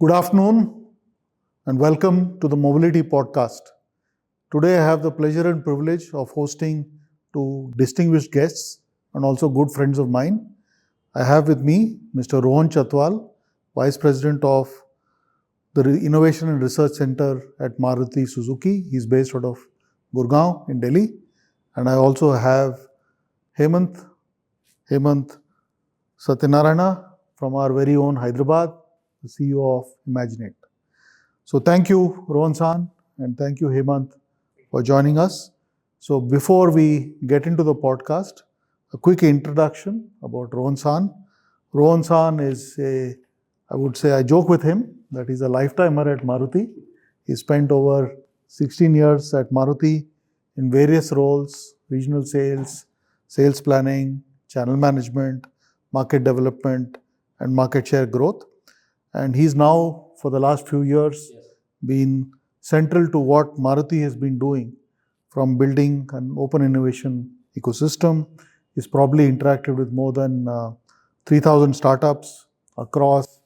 Good afternoon and welcome to the Mobility Podcast. Today I have the pleasure and privilege of hosting two distinguished guests and also good friends of mine. I have with me Mr. Rohan Chatwal, Vice President of the Innovation and Research Center at Maruti Suzuki. He's based out of Gurgaon in Delhi. And I also have Hemant Satyanarayana from our very own Hyderabad, the CEO of Imaginate. So thank you, Rohan San, and thank you, Hemant, for joining us. So before we get into the podcast, a quick introduction about Rohan San. Rohan San is I joke with him that he's a lifetimer at Maruti. He spent over 16 years at Maruti in various roles: regional sales, sales planning, channel management, market development, and market share growth. And he's now, for the last few years, been central to what Maruti has been doing from building an open innovation ecosystem. He's probably interacted with more than 3,000 startups across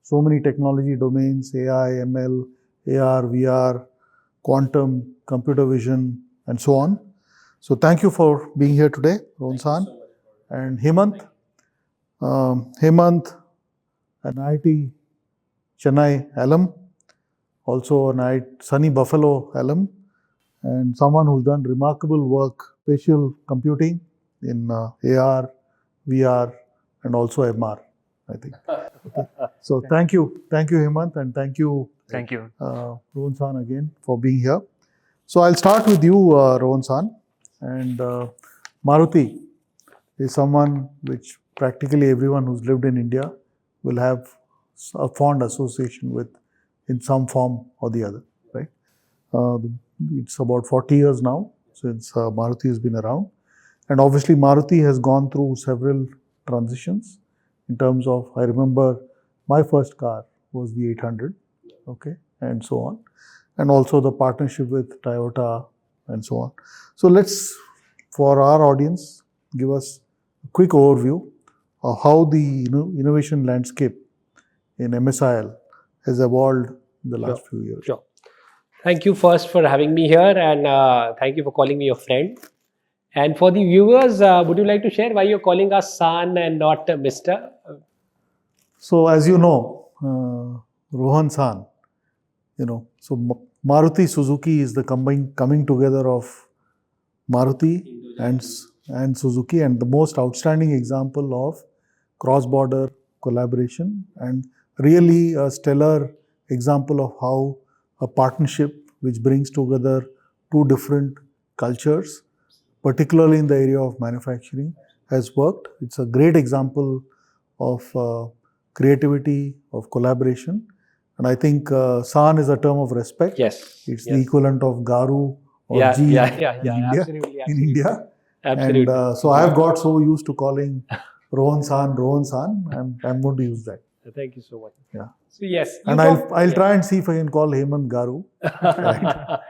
so many technology domains: AI, ML, AR, VR, quantum, computer vision, and so on. So thank you for being here today, Rohan San. And Hemant, an IIT Chennai alum, also an IIT Sunny Buffalo alum, and someone who's done remarkable work, spatial computing in AR, VR, and also MR, I think. Okay. So thank you, Hemant, and thank you, Rohan San, again for being here. So I'll start with you, Rohan San, and Maruti is someone which practically everyone who's lived in India will have a fond association with in some form or the other, right? It's about 40 years now since Maruti has been around. And obviously Maruti has gone through several transitions in terms of, I remember my first car was the 800, okay, and so on. And also the partnership with Toyota and so on. So let's, for our audience, give us a quick overview of how the innovation landscape in MSIL has evolved in the last few years. Sure. Thank you first for having me here, and thank you for calling me your friend. And for the viewers, would you like to share why you're calling us San and not Mr.? So as you know, Rohan San, so Maruti Suzuki is the coming together of Maruti and Suzuki, and the most outstanding example of cross-border collaboration, and really a stellar example of how a partnership which brings together two different cultures, particularly in the area of manufacturing, has worked. It's a great example of creativity, of collaboration. And I think San is a term of respect. Yes. It's the equivalent of Garu or Ji in India. Absolutely. And so I've got so used to calling Rohan San. I'm going to use that. Thank you so much. Yeah. So yes. And I'll try and see if I can call Hemant Garu. Right?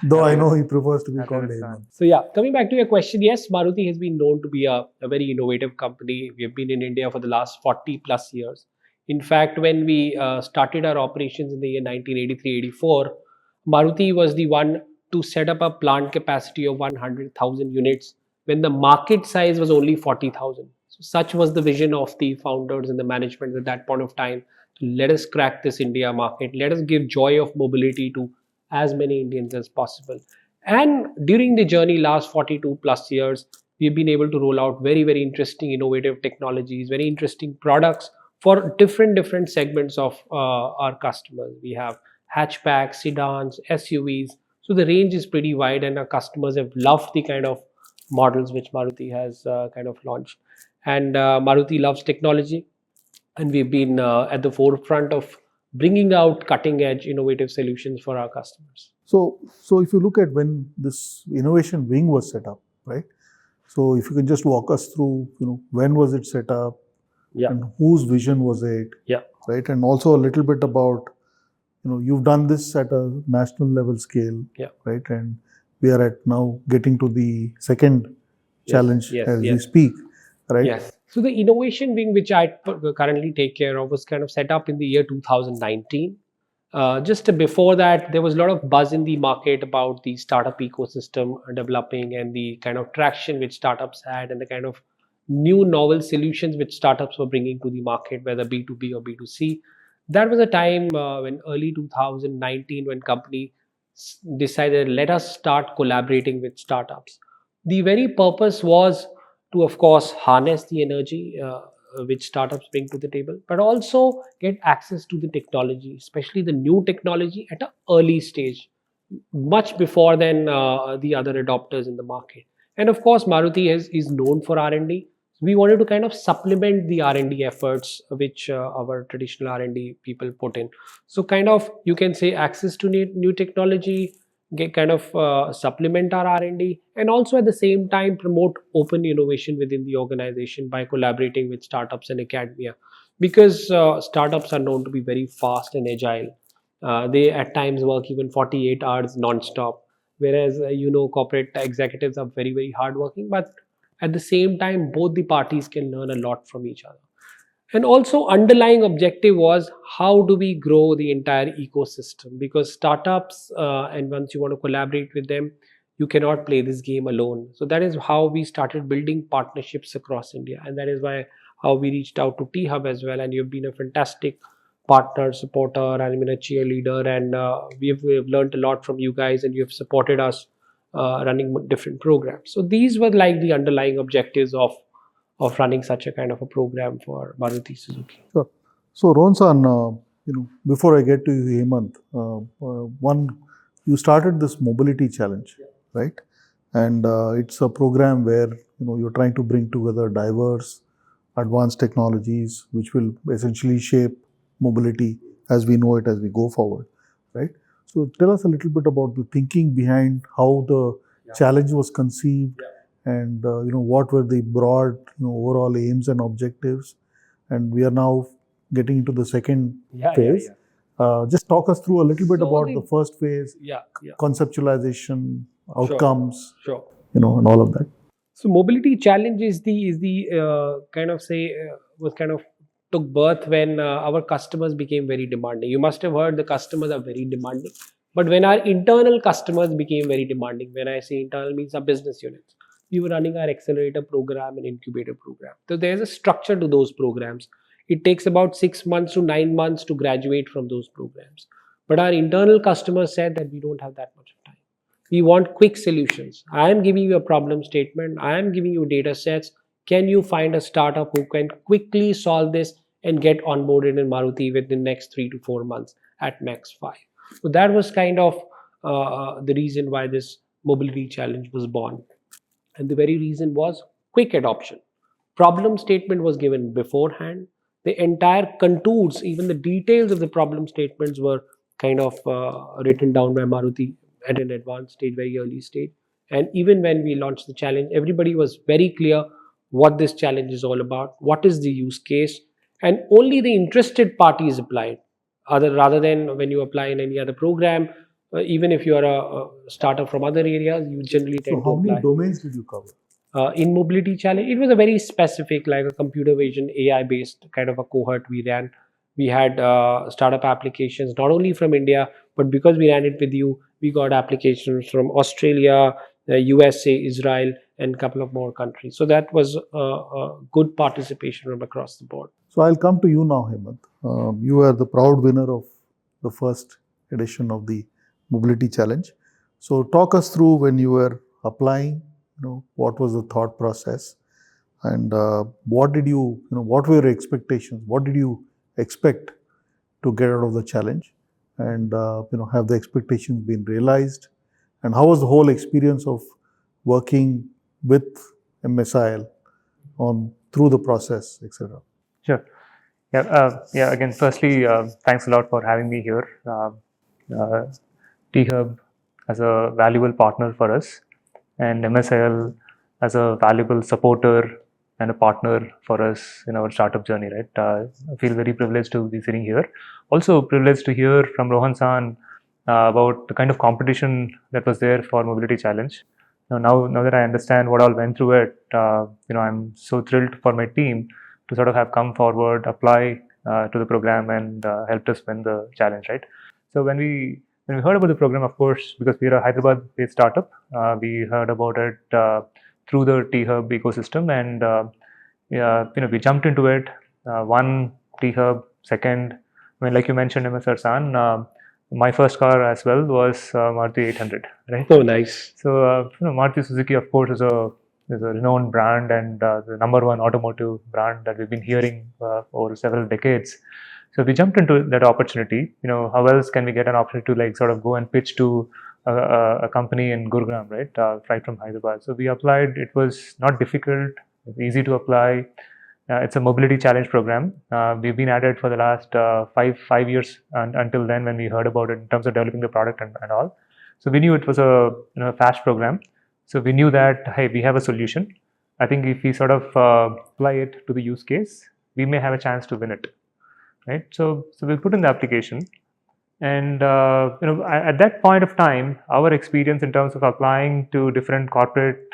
Though I know he prefers to be called Hemant. So yeah, coming back to your question, yes, Maruti has been known to be a very innovative company. We have been in India for the last 40 plus years. In fact, when we started our operations in the year 1983-84, Maruti was the one to set up a plant capacity of 100,000 units when the market size was only 40,000. So such was the vision of the founders and the management at that point of time. Let us crack this India market. Let us give joy of mobility to as many Indians as possible. And during the journey, last 42 plus years, we've been able to roll out very, very interesting, innovative technologies, very interesting products for different segments of our customers. We have hatchbacks, sedans, SUVs. So the range is pretty wide, and our customers have loved the kind of models which Maruti has kind of launched. And Maruti loves technology, and we've been at the forefront of bringing out cutting-edge innovative solutions for our customers. So if you look at when this innovation wing was set up, right? So if you can just walk us through, when was it set up, and whose vision was it, right? And also a little bit about, you've done this at a national level scale, right? And we are at now getting to the second challenge as we speak, right? Yes. So the innovation wing, which I currently take care of, was kind of set up in the year 2019. Just before that, there was a lot of buzz in the market about the startup ecosystem developing and the kind of traction which startups had and the kind of new novel solutions which startups were bringing to the market, whether B2B or B2C. That was a time when early 2019 when company decided let us start collaborating with startups. The very purpose was to, of course, harness the energy which startups bring to the table, but also get access to the technology, especially the new technology at an early stage, much before than the other adopters in the market. And of course, Maruti is known for R&D. We wanted to kind of supplement the R&D efforts which our traditional R&D people put in. So kind of you can say access to new technology, get kind of supplement our R&D, and also at the same time promote open innovation within the organization by collaborating with startups and academia, because startups are known to be very fast and agile. They at times work even 48 hours non-stop, whereas corporate executives are very hardworking, but at the same time both the parties can learn a lot from each other. And also underlying objective was how do we grow the entire ecosystem, because startups and once you want to collaborate with them, you cannot play this game alone. So that is how we started building partnerships across India, and that is why how we reached out to T Hub as well. And you've been a fantastic partner, supporter, and I've been a cheerleader, and we have learned a lot from you guys, and you have supported us running different programs. So these were like the underlying objectives of running such a kind of a program for Maruti Suzuki. Sure. So, Ronsan, before I get to you, Hemant, you started this mobility challenge, right? And it's a program where you're trying to bring together diverse, advanced technologies, which will essentially shape mobility as we know it as we go forward, right? So, tell us a little bit about the thinking behind how the challenge was conceived, and what were the broad overall aims and objectives, and we are now getting into the second phase. Just talk us through a little bit about the first phase, conceptualization, outcomes, Sure. and all of that. So mobility challenge is the kind of say was kind of took birth when our customers became very demanding. You must have heard the customers are very demanding, but when our internal customers became very demanding, when I say internal means our business units, we were running our accelerator program and incubator program. So there's a structure to those programs. It takes about 6 months to 9 months to graduate from those programs. But our internal customers said that we don't have that much of time. We want quick solutions. I am giving you a problem statement. I am giving you data sets. Can you find a startup who can quickly solve this and get onboarded in Maruti within the next 3 to 4 months at max 5? So that was kind of the reason why this mobility challenge was born. And the very reason was quick adoption. Problem statement was given beforehand. The entire contours, even the details of the problem statements were kind of written down by Maruti at an advanced stage, very early stage. And even when we launched the challenge, everybody was very clear what this challenge is all about, what is the use case, and only the interested parties applied. Rather than when you apply in any other program, even if you are a startup from other areas, you generally tend to apply. So how many domains did you cover? In mobility challenge, it was a very specific, like a computer vision AI based kind of a cohort we ran. We had startup applications not only from India, but because we ran it with you, we got applications from Australia, USA, Israel, and a couple of more countries. So that was a good participation from across the board. So I'll come to you now, Hemant. You are the proud winner of the first edition of the Mobility Challenge. So talk us through when you were applying, what was the thought process, and what were your expectations? What did you expect to get out of the challenge? And have the expectations been realized? And how was the whole experience of working with MSIL through the process, etc.? Sure. Again, firstly, thanks a lot for having me here. T-Hub as a valuable partner for us, and MSIL as a valuable supporter and a partner for us in our startup journey, right? I feel very privileged to be sitting here. Also privileged to hear from Rohan San about the kind of competition that was there for Mobility Challenge. Now that I understand what all went through it, I'm so thrilled for my team to sort of have come forward, apply to the program, and helped us win the challenge, right? So when we heard about the program, of course, because we are a Hyderabad-based startup, we heard about it through the T-Hub ecosystem, and we jumped into it. One T-Hub, second, I mean, like you mentioned, MS Arsan, my first car as well was Maruti 800, right? Oh, nice. So Maruti Suzuki, of course, is a renowned brand and the number one automotive brand that we've been hearing over several decades. So we jumped into that opportunity. How else can we get an opportunity to like sort of go and pitch to a company in Gurugram, right? Right from Hyderabad. So we applied. It was not difficult. It's easy to apply. It's a mobility challenge program. We've been at it for the last 5 years until then when we heard about it in terms of developing the product and all. So we knew it was a fast program. So we knew that, hey, we have a solution. I think if we sort of apply it to the use case, we may have a chance to win it, right? So we put in the application, and at that point of time, our experience in terms of applying to different corporate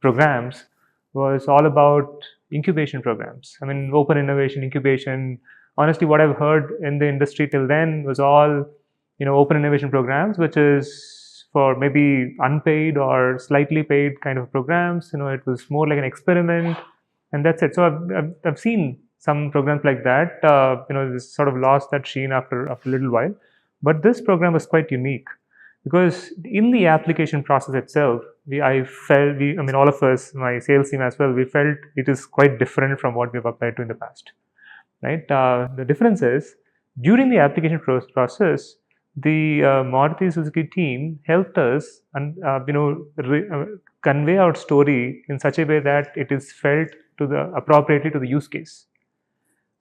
programs was all about incubation programs. I mean, open innovation, incubation. Honestly, what I've heard in the industry till then was all, open innovation programs, which is for maybe unpaid or slightly paid kind of programs. It was more like an experiment, and that's it. So I've seen some programs like that. This sort of lost that sheen after a little while. But this program was quite unique because in the application process itself, all of us, my sales team as well, we felt it is quite different from what we've applied to in the past, right? The difference is during the application process, the Maruti Suzuki team helped us and convey our story in such a way that it is felt appropriately to the use case.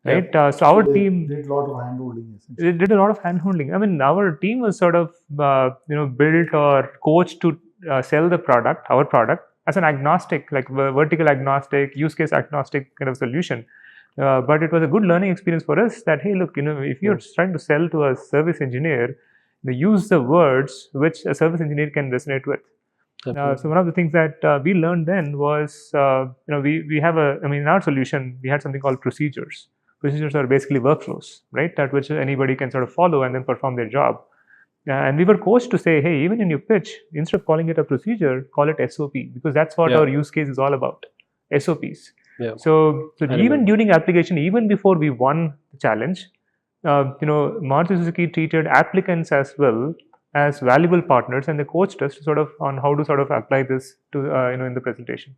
Right. So our team did a lot of handholding. It did a lot of handholding. I mean, our team was sort of built or coached to sell our product as an agnostic, like vertical agnostic, use case agnostic kind of solution. But it was a good learning experience for us that, hey, look, if you're trying to sell to a service engineer, use the words which a service engineer can resonate with. So one of the things that we learned then was, we have in our solution, we had something called procedures. Procedures are basically workflows, right? That which anybody can sort of follow and then perform their job. And we were coached to say, hey, even in your pitch, instead of calling it a procedure, call it SOP, because that's what our use case is all about, SOPs. Yeah. So even during application, even before we won the challenge, Maruti Suzuki treated applicants as well as valuable partners, and they coached us to sort of on how to sort of apply this to in the presentation.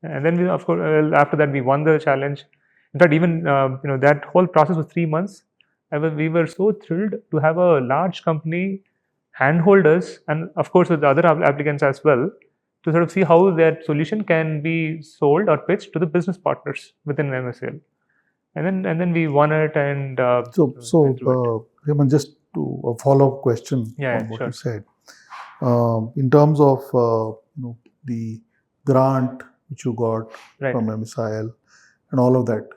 And then we, of course, after that we won the challenge. In fact, even that whole process was 3 months. We were so thrilled to have a large company handhold us, and of course with the other applicants as well, to sort of see how that solution can be sold or pitched to the business partners within MSL. And then we won it, and Hemant, just to a follow-up question on what you said. In terms of the grant which you got from MSIL and all of that,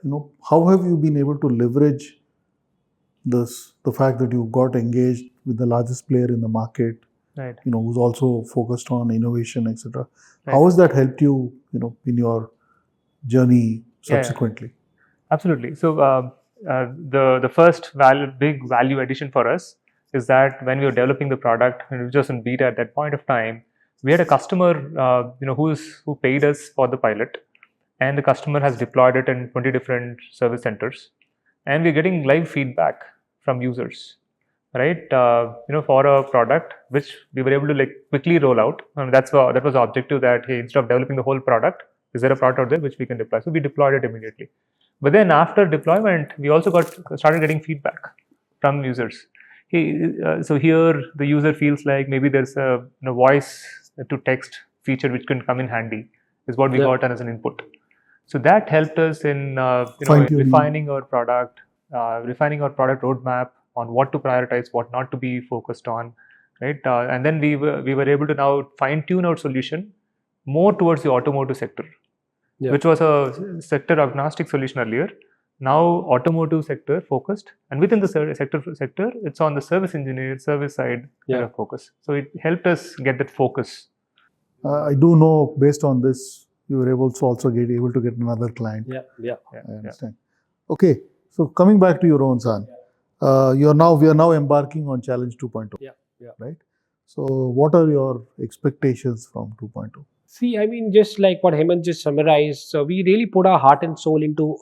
how have you been able to leverage the fact that you got engaged with the largest player in the market, who's also focused on innovation, etc. How has that helped you, in your journey subsequently? Absolutely. So the first big value addition for us is that when we were developing the product, and we were just in beta at that point of time, we had a customer who paid us for the pilot, and the customer has deployed it in 20 different service centers, and we're getting live feedback from users, right? For a product which we were able to quickly roll out, and that was the objective, that hey, instead of developing the whole product, is there a product out there which we can deploy? So we deployed it immediately. But then after deployment, we also started getting feedback from users. So here the user feels like maybe there's a voice to text feature which can come in handy, is what we got as an input. So that helped us in refining our product roadmap on what to prioritize, what not to be focused on, right? And then we were able to now fine tune our solution more towards the automotive sector, which was a sector agnostic solution earlier. Now automotive sector focused, and within the sector, it's on the service engineer, service side kind of focus. So it helped us get that focus. I do know based on this, you were able to also get another client. Yeah. I understand. Okay, so coming back to your own son, we are now embarking on Challenge 2.0. Yeah. Right? So, what are your expectations from 2.0? See, I mean, just like what Hemant just summarized, so we really put our heart and soul into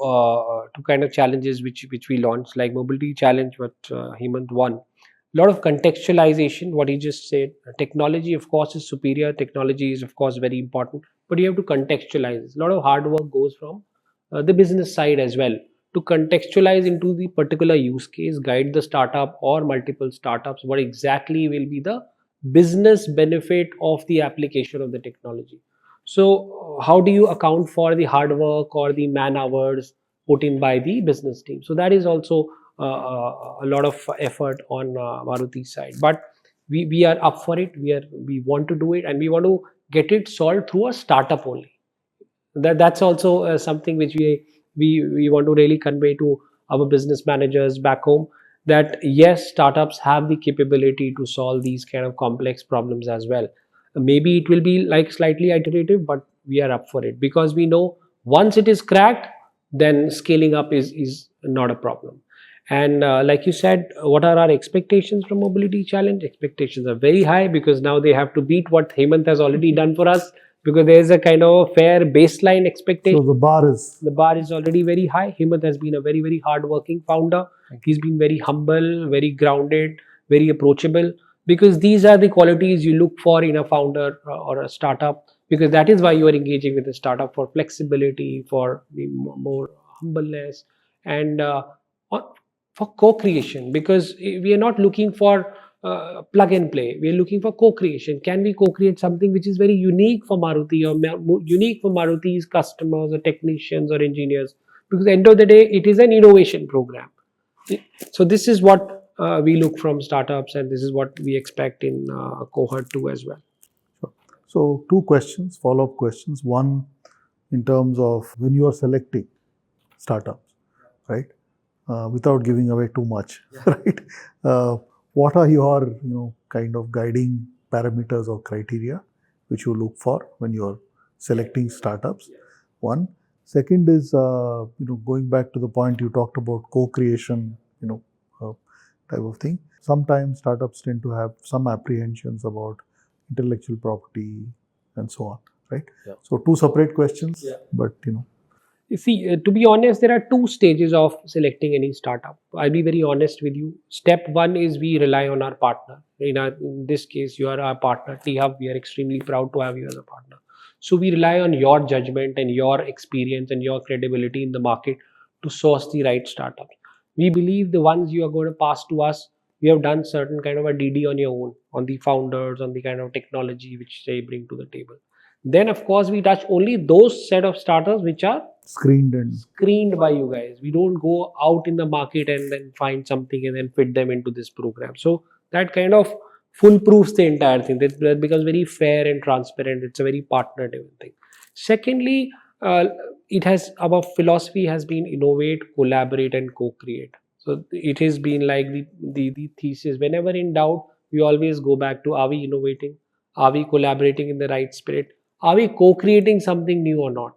two kind of challenges which we launched, like mobility challenge, what Hemant won. A lot of contextualization, what he just said. Technology, of course, is superior. Technology is, of course, very important, but you have to contextualize. A lot of hard work goes from the business side as well to contextualize into the particular use case, guide the startup or multiple startups what exactly will be the business benefit of the application of the technology. So how do you account for the hard work or the man hours put in by the business team? So that is also a lot of effort on Maruti's side, but we are up for it. We want to do it, and we want to get it solved through a startup only. That's also something which we want to really convey to our business managers back home, that yes, startups have the capability to solve these kind of complex problems as well. Maybe it will be like slightly iterative, but we are up for it because we know once it is cracked, then scaling up is not a problem. And like you said, what are our expectations from mobility challenge? Expectations are very high because now they have to beat what Hemant has already done for us, because there is a kind of a fair baseline expectation. So, the bar is already very high. Hemant has been a very, very hardworking founder. He's been very humble, very grounded, very approachable, because these are the qualities you look for in a founder or a startup, because that is why you are engaging with a startup, for flexibility, for the more humbleness, and for co-creation, because we are not looking for plug and play. We are looking for co-creation. Can we co-create something which is very unique for Maruti, or unique for Maruti's customers or technicians or engineers? Because at the end of the day, it is an innovation program. So this is what we look from startups, and this is what we expect in cohort 2 as well. So, two questions, follow-up questions. One, in terms of when you are selecting startups, right? Without giving away too much, right? What are your kind of guiding parameters or criteria which you look for when you are selecting startups? One. Second is going back to the point you talked about co-creation, type of thing. Sometimes startups tend to have some apprehensions about intellectual property and so on, right? Yeah. So two separate questions, but You see, to be honest, there are two stages of selecting any startup. I'll be very honest with you. Step one is we rely on our partner. In this case, you are our partner, T-Hub. We are extremely proud to have you as a partner. So we rely on your judgment and your experience and your credibility in the market to source the right startups. We believe the ones you are going to pass to us, you have done certain kind of a DD on your own, on the founders, on the kind of technology which they bring to the table. Then, of course, we touch only those set of startups which are screened by you guys. We don't go out in the market and then find something and then fit them into this program. So that kind of foolproofs the entire thing. That becomes very fair and transparent. It's a very partner driven thing. Secondly, it has, our philosophy has been innovate, collaborate, and co-create. So it has been like the thesis. Whenever in doubt, we always go back to, are we innovating? Are we collaborating in the right spirit? Are we co-creating something new or not?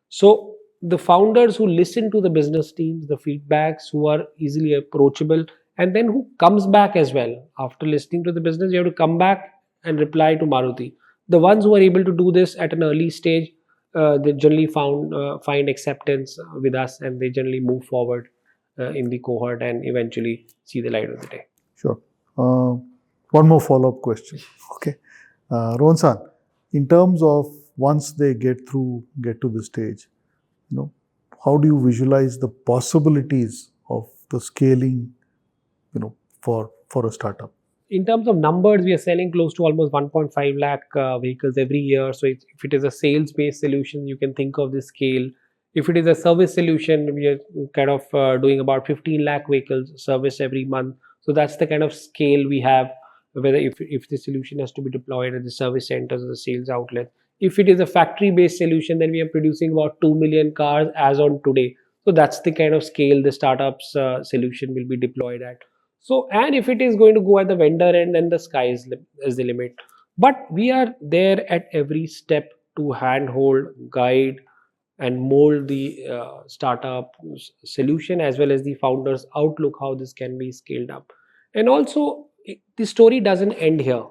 So the founders who listen to the business teams, the feedbacks, who are easily approachable, and then who comes back as well after listening to the business, you have to come back and reply to Maruti. The ones who are able to do this at an early stage, they generally find acceptance with us, and they generally move forward in the cohort and eventually see the light of the day. Sure. One more follow-up question. Okay. Rohan-san, in terms of once they get to the stage, how do you visualize the possibilities of the scaling, for a startup? In terms of numbers, we are selling close to almost 1.5 lakh vehicles every year. So if it is a sales-based solution, you can think of this scale. If it is a service solution, we are kind of doing about 15 lakh vehicles service every month. So that's the kind of scale we have, whether if the solution has to be deployed at the service centers or the sales outlet. If it is a factory-based solution, then we are producing about 2 million cars as on today. So that's the kind of scale the startup's solution will be deployed at. So, and if it is going to go at the vendor end, then the sky is the limit. But we are there at every step to handhold, guide, and mold the startup solution as well as the founder's outlook how this can be scaled up. And also, the story doesn't end here.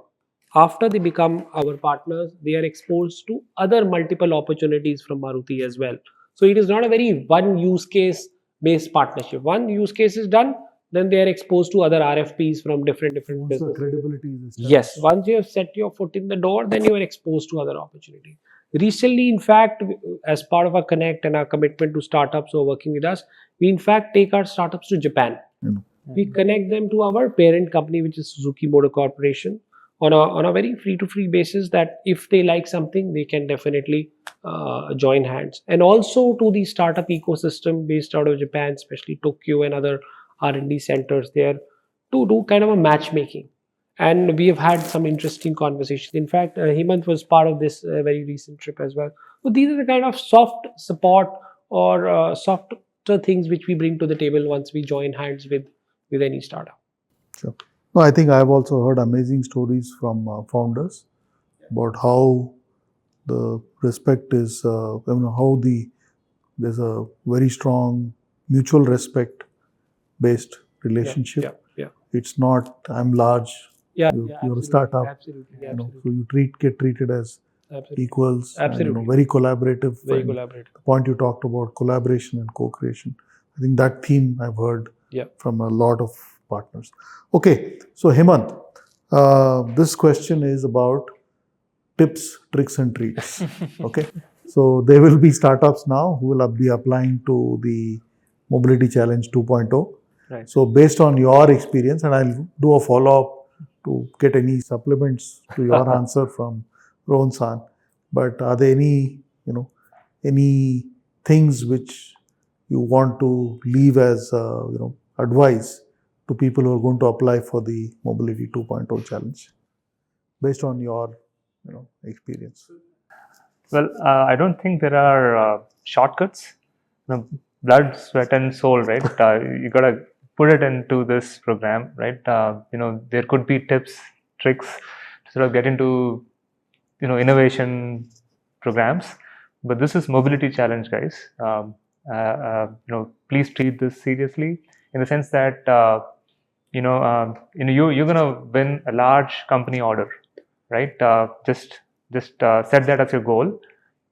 After they become our partners, they are exposed to other multiple opportunities from Maruti as well. So it is not a very one use case based partnership. One use case is done, then they are exposed to other RFPs from different Once the businesses. credibility is established. Yes, once you have set your foot in the door, then you are exposed to other opportunities. Recently, in fact, as part of our connect and our commitment to startups who are working with us, we in fact take our startups to Japan. We connect them to our parent company, which is Suzuki Motor Corporation, on a very free to free basis. That if they like something, they can definitely join hands. And also to the startup ecosystem based out of Japan, especially Tokyo and other R&D centers there, to do kind of a matchmaking. And we have had some interesting conversations. In fact, Hemant was part of this very recent trip as well. So these are the kind of soft support or softer things which we bring to the table once we join hands with any startup. Sure. No, I think I've also heard amazing stories from founders about how the respect is, how there's a very strong mutual respect based relationship. Yeah. It's not I'm large, Yeah, you're a startup. Absolutely. So you get treated as Absolutely. equals. Absolutely. And, very collaborative. Very and collaborative. The point you talked about collaboration and co-creation. I think that theme I've heard from a lot of partners. Okay, so Hemant, this question is about tips, tricks, and treats. Okay, so there will be startups now who will be applying to the Mobility Challenge 2.0. Right. So based on your experience, and I'll do a follow-up to get any supplements to your answer from Rohan San. But are there any things which you want to leave as advice to people who are going to apply for the Mobility 2.0 challenge based on your experience? Well, I don't think there are shortcuts. Blood, sweat, and soul, right? You gotta put it into this program, right? There could be tips, tricks to sort of get into, innovation programs, but this is Mobility Challenge, guys. Please treat this seriously in the sense that you're gonna win a large company order, right? Just set that as your goal,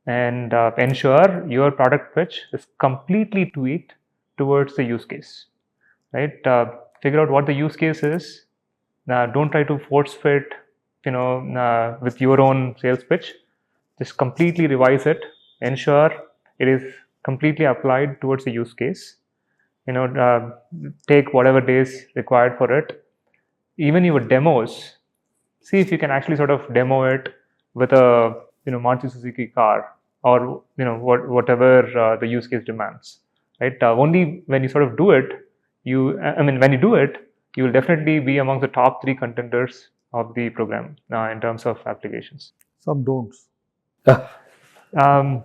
and ensure your product pitch is completely tweaked towards the use case, right? Figure out what the use case is. Don't try to force fit, with your own sales pitch. Just completely revise it. Ensure it is completely applied towards the use case. Take whatever days required for it. Even your demos, see if you can actually sort of demo it with a Maruti Suzuki car, or whatever the use case demands, right? Only when you sort of do it, when you do it, you will definitely be among the top 3 contenders of the program in terms of applications. Some don'ts. Don't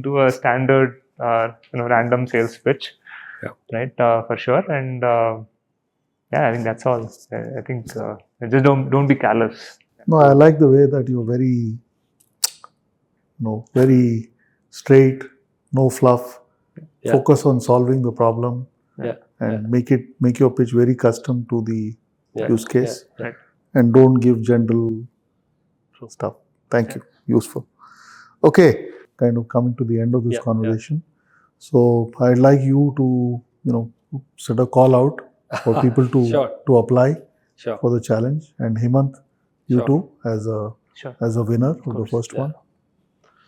do a standard random sales pitch, right? For sure. And I think that's all. I think just don't be callous. No, I like the way that you're very, very straight, no fluff. Focus on solving the problem, and make your pitch very custom to the use case, Right. and don't give general stuff. Thank you. Useful. Okay, kind of coming to the end of this conversation. So I'd like you to set a call out for people to apply for the challenge, and Hemant, you too, as a winner of the first one.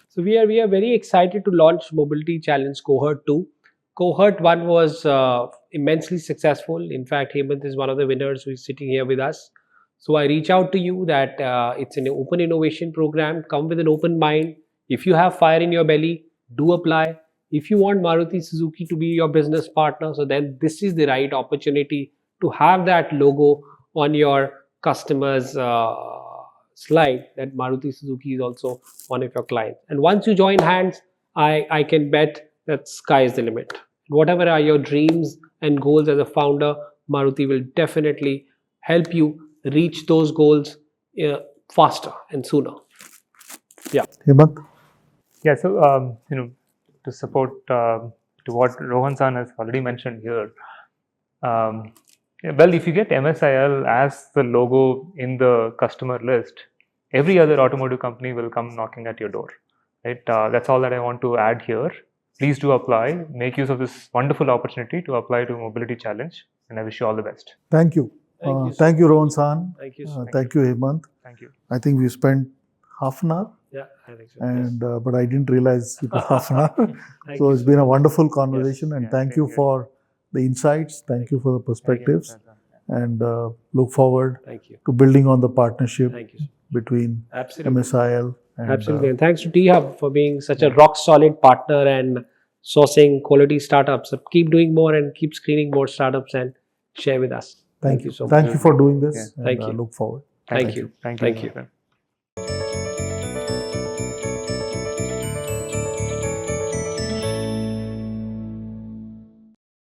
So we are very excited to launch Mobility Challenge Cohort 2. Cohort 1 was immensely successful. In fact, Hemant is one of the winners who is sitting here with us. So I reach out to you that it's an open innovation program. Come with an open mind. If you have fire in your belly, do apply. If you want Maruti Suzuki to be your business partner, so then this is the right opportunity to have that logo on your customer's slide that Maruti Suzuki is also one of your clients. And once you join hands, I can bet that sky is the limit. Whatever are your dreams and goals as a founder, Maruti will definitely help you reach those goals faster and sooner. Hemant? Yeah, so to support to what Rohan San has already mentioned here, well, if you get MSIL as the logo in the customer list, every other automotive company will come knocking at your door, right? That's all that I want to add here. Please do apply, make use of this wonderful opportunity to apply to Mobility Challenge, and I wish you all the best. Thank you. Thank you so Thank you, much. Rohan San. Thank you. So Thank you, Hemant. Thank you. I think we spent half an hour, Yeah, I think so. and but I didn't realize it was half an hour. Thank So you it's so been a much. wonderful conversation, and Yeah, thank same you here. for the insights. Thank you for the perspectives, and look forward Thank you. to building on the partnership Thank you. between Absolutely. MSIL and Absolutely. And thanks to T-Hub for being such a rock solid partner and sourcing quality startups. So keep doing more and keep screening more startups and share with us. thank you. So much. Thank you for doing this. Yeah. And Thank you. look forward. Thank you. Thank Thank you. you.